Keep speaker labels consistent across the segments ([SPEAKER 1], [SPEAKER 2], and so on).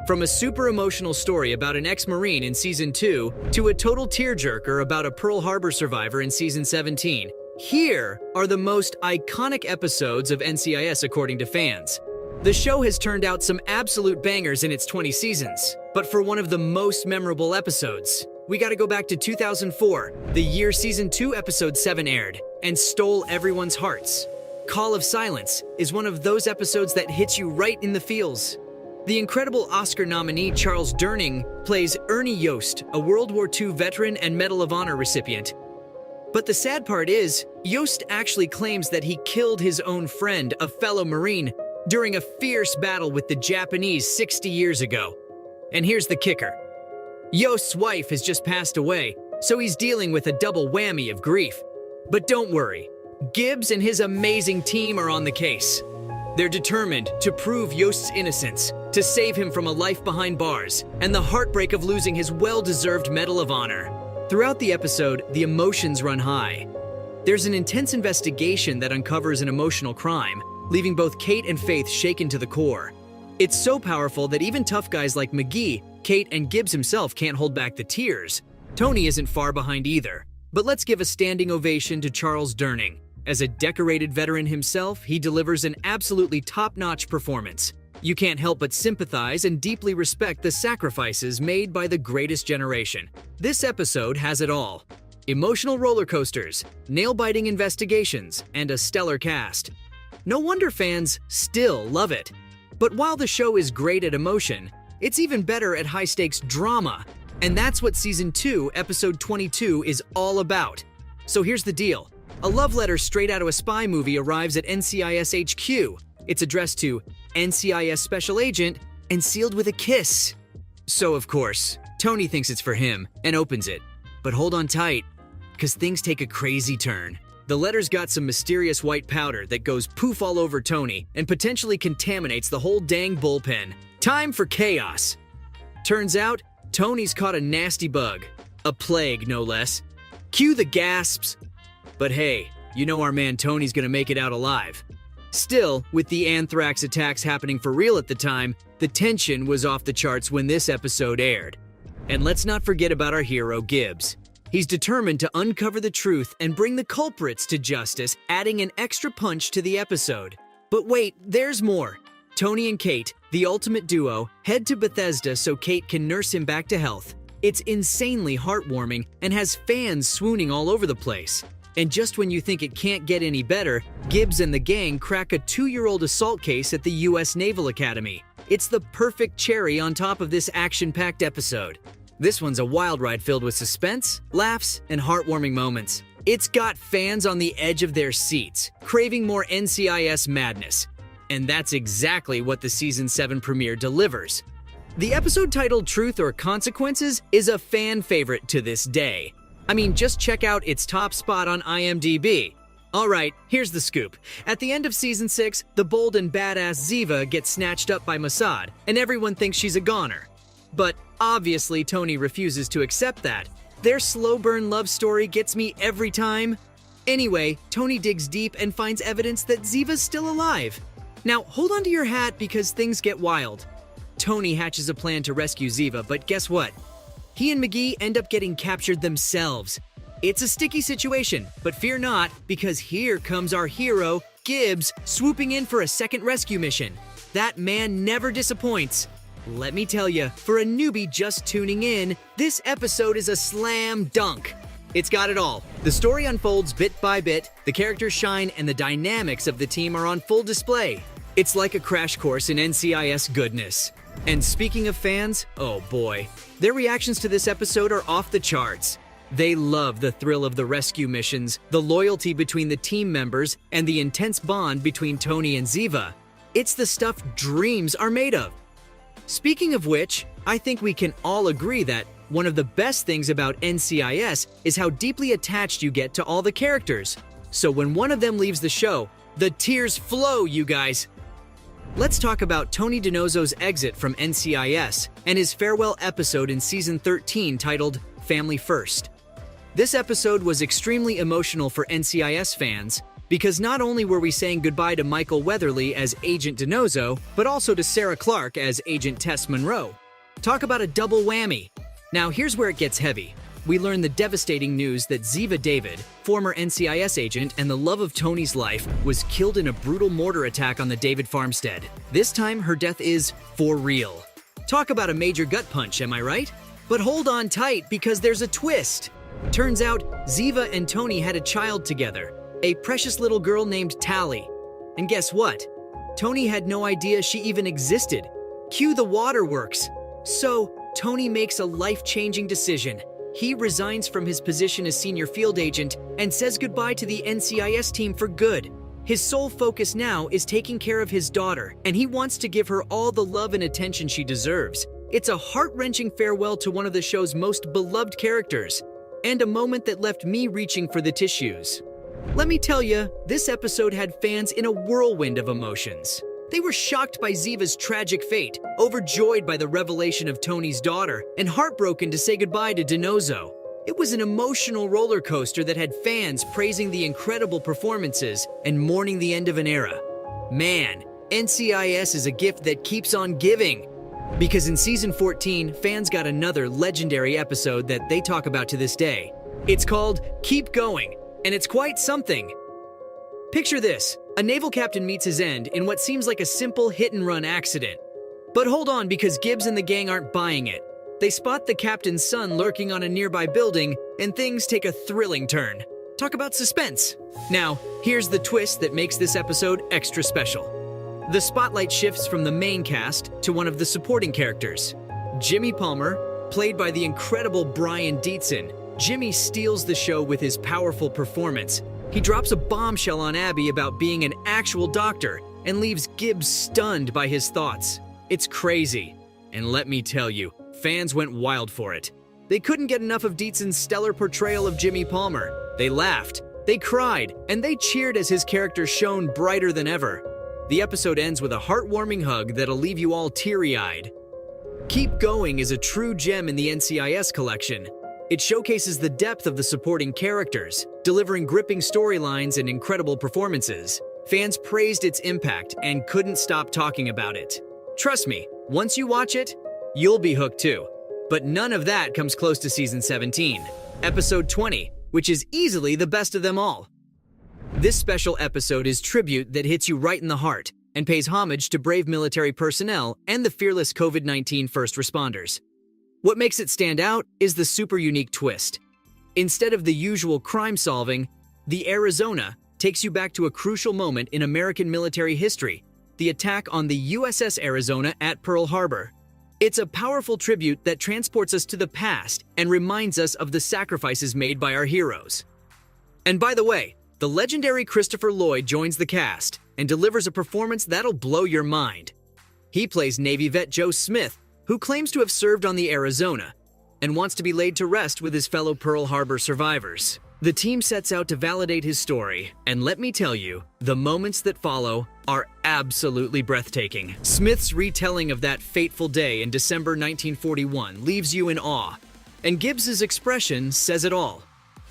[SPEAKER 1] From a super emotional story about an ex-Marine in Season 2 to a total tearjerker about a Pearl Harbor survivor in Season 17, here are the most iconic episodes of NCIS according to fans. The show has turned out some absolute bangers in its 20 seasons, but for one of the most memorable episodes, we gotta go back to 2004, the year Season 2 Episode 7 aired, and stole everyone's hearts. Call of Silence is one of those episodes that hits you right in the feels. The incredible Oscar nominee Charles Durning plays Ernie Yost, a World War II veteran and Medal of Honor recipient. But the sad part is, Yost actually claims that he killed his own friend, a fellow Marine, during a fierce battle with the Japanese 60 years ago. And here's the kicker. Yost's wife has just passed away, so he's dealing with a double whammy of grief. But don't worry, Gibbs and his amazing team are on the case. They're determined to prove Yost's innocence, to save him from a life behind bars, and the heartbreak of losing his well-deserved Medal of Honor. Throughout the episode, the emotions run high. There's an intense investigation that uncovers an emotional crime, leaving both Kate and Faith shaken to the core. It's so powerful that even tough guys like McGee, Kate, and Gibbs himself can't hold back the tears. Tony isn't far behind either. But let's give a standing ovation to Charles Durning. As a decorated veteran himself, he delivers an absolutely top-notch performance. You can't help but sympathize and deeply respect the sacrifices made by the greatest generation. This episode has it all. Emotional roller coasters, nail-biting investigations, and a stellar cast. No wonder fans still love it. But while the show is great at emotion, it's even better at high-stakes drama. And that's what Season 2, Episode 22 is all about. So here's the deal. A love letter straight out of a spy movie arrives at NCIS HQ. It's addressed to NCIS Special Agent and sealed with a kiss. So of course, Tony thinks it's for him and opens it. But hold on tight, because things take a crazy turn. The letter's got some mysterious white powder that goes poof all over Tony and potentially contaminates the whole dang bullpen. Time for chaos. Turns out, Tony's caught a nasty bug. A plague, no less. Cue the gasps. But hey, you know our man Tony's gonna make it out alive. Still, with the anthrax attacks happening for real at the time, the tension was off the charts when this episode aired. And let's not forget about our hero, Gibbs. He's determined to uncover the truth and bring the culprits to justice, adding an extra punch to the episode. But wait, there's more. Tony and Kate, the ultimate duo, head to Bethesda so Kate can nurse him back to health. It's insanely heartwarming and has fans swooning all over the place. And just when you think it can't get any better, Gibbs and the gang crack a 2-year-old assault case at the US Naval Academy. It's the perfect cherry on top of this action-packed episode. This one's a wild ride filled with suspense, laughs, and heartwarming moments. It's got fans on the edge of their seats, craving more NCIS madness. And that's exactly what the Season 7 premiere delivers. The episode titled Truth or Consequences is a fan favorite to this day. I mean, just check out its top spot on IMDb. Alright, here's the scoop. At the end of Season 6, the bold and badass Ziva gets snatched up by Mossad, and everyone thinks she's a goner. But obviously Tony refuses to accept that. Their slow burn love story gets me every time. Anyway, Tony digs deep and finds evidence that Ziva's still alive. Now, hold on to your hat because things get wild. Tony hatches a plan to rescue Ziva, but guess what? He and McGee end up getting captured themselves. It's a sticky situation, but fear not, because here comes our hero, Gibbs, swooping in for a second rescue mission. That man never disappoints. Let me tell you, for a newbie just tuning in, this episode is a slam dunk. It's got it all. The story unfolds bit by bit, the characters shine, and the dynamics of the team are on full display. It's like a crash course in NCIS goodness. And speaking of fans, oh boy, their reactions to this episode are off the charts. They love the thrill of the rescue missions, the loyalty between the team members, and the intense bond between Tony and Ziva. It's the stuff dreams are made of. Speaking of which, I think we can all agree that one of the best things about NCIS is how deeply attached you get to all the characters. So when one of them leaves the show, the tears flow, you guys. Let's talk about Tony DiNozzo's exit from NCIS and his farewell episode in Season 13 titled Family First. This episode was extremely emotional for NCIS fans Because not only were we saying goodbye to Michael Weatherly as Agent DiNozzo, but also to Sarah Clark as Agent Tess Monroe. Talk about a double whammy. Now here's where it gets heavy. We learn the devastating news that Ziva David, former NCIS agent and the love of Tony's life, was killed in a brutal mortar attack on the David farmstead. This time, her death is for real. Talk about a major gut punch, am I right? But hold on tight because there's a twist. Turns out, Ziva and Tony had a child together, a precious little girl named Tally. And guess what? Tony had no idea she even existed. Cue the waterworks. So, Tony makes a life-changing decision. He resigns from his position as senior field agent and says goodbye to the NCIS team for good. His sole focus now is taking care of his daughter, and he wants to give her all the love and attention she deserves. It's a heart-wrenching farewell to one of the show's most beloved characters, and a moment that left me reaching for the tissues. Let me tell you, this episode had fans in a whirlwind of emotions. They were shocked by Ziva's tragic fate, overjoyed by the revelation of Tony's daughter, and heartbroken to say goodbye to DiNozzo. It was an emotional roller coaster that had fans praising the incredible performances and mourning the end of an era. Man, NCIS is a gift that keeps on giving. Because in Season 14, fans got another legendary episode that they talk about to this day. It's called Keep Going, and it's quite something. Picture this. A naval captain meets his end in what seems like a simple hit-and-run accident. But hold on, because Gibbs and the gang aren't buying it. They spot the captain's son lurking on a nearby building, and things take a thrilling turn. Talk about suspense. Now, here's the twist that makes this episode extra special. The spotlight shifts from the main cast to one of the supporting characters. Jimmy Palmer, played by the incredible Brian Dietzen. Jimmy steals the show with his powerful performance. He drops a bombshell on Abby about being an actual doctor and leaves Gibbs stunned by his thoughts. It's crazy. And let me tell you, fans went wild for it. They couldn't get enough of Dietzen's stellar portrayal of Jimmy Palmer. They laughed, they cried, and they cheered as his character shone brighter than ever. The episode ends with a heartwarming hug that'll leave you all teary-eyed. Keep Going is a true gem in the NCIS collection. It showcases the depth of the supporting characters, delivering gripping storylines and incredible performances. Fans praised its impact and couldn't stop talking about it. Trust me, once you watch it, you'll be hooked too. But none of that comes close to Season 17, Episode 20, which is easily the best of them all. This special episode is tribute that hits you right in the heart and pays homage to brave military personnel and the fearless COVID-19 first responders. What makes it stand out is the super unique twist. Instead of the usual crime solving, the Arizona takes you back to a crucial moment in American military history, the attack on the USS Arizona at Pearl Harbor. It's a powerful tribute that transports us to the past and reminds us of the sacrifices made by our heroes. And by the way, the legendary Christopher Lloyd joins the cast and delivers a performance that'll blow your mind. He plays Navy vet Joe Smith, who claims to have served on the Arizona and wants to be laid to rest with his fellow Pearl Harbor survivors. The team sets out to validate his story, and let me tell you, the moments that follow are absolutely breathtaking. Smith's retelling of that fateful day in December 1941 leaves you in awe, and Gibbs's expression says it all.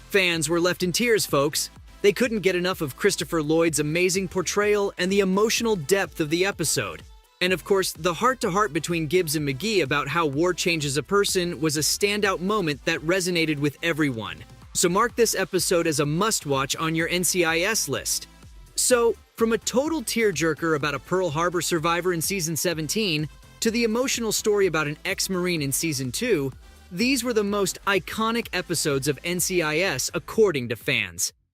[SPEAKER 1] Fans were left in tears, folks. They couldn't get enough of Christopher Lloyd's amazing portrayal and the emotional depth of the episode. And of course, the heart-to-heart between Gibbs and McGee about how war changes a person was a standout moment that resonated with everyone. So mark this episode as a must-watch on your NCIS list. So, from a total tearjerker about a Pearl Harbor survivor in Season 17 to the emotional story about an ex-Marine in Season 2, these were the most iconic episodes of NCIS according to fans.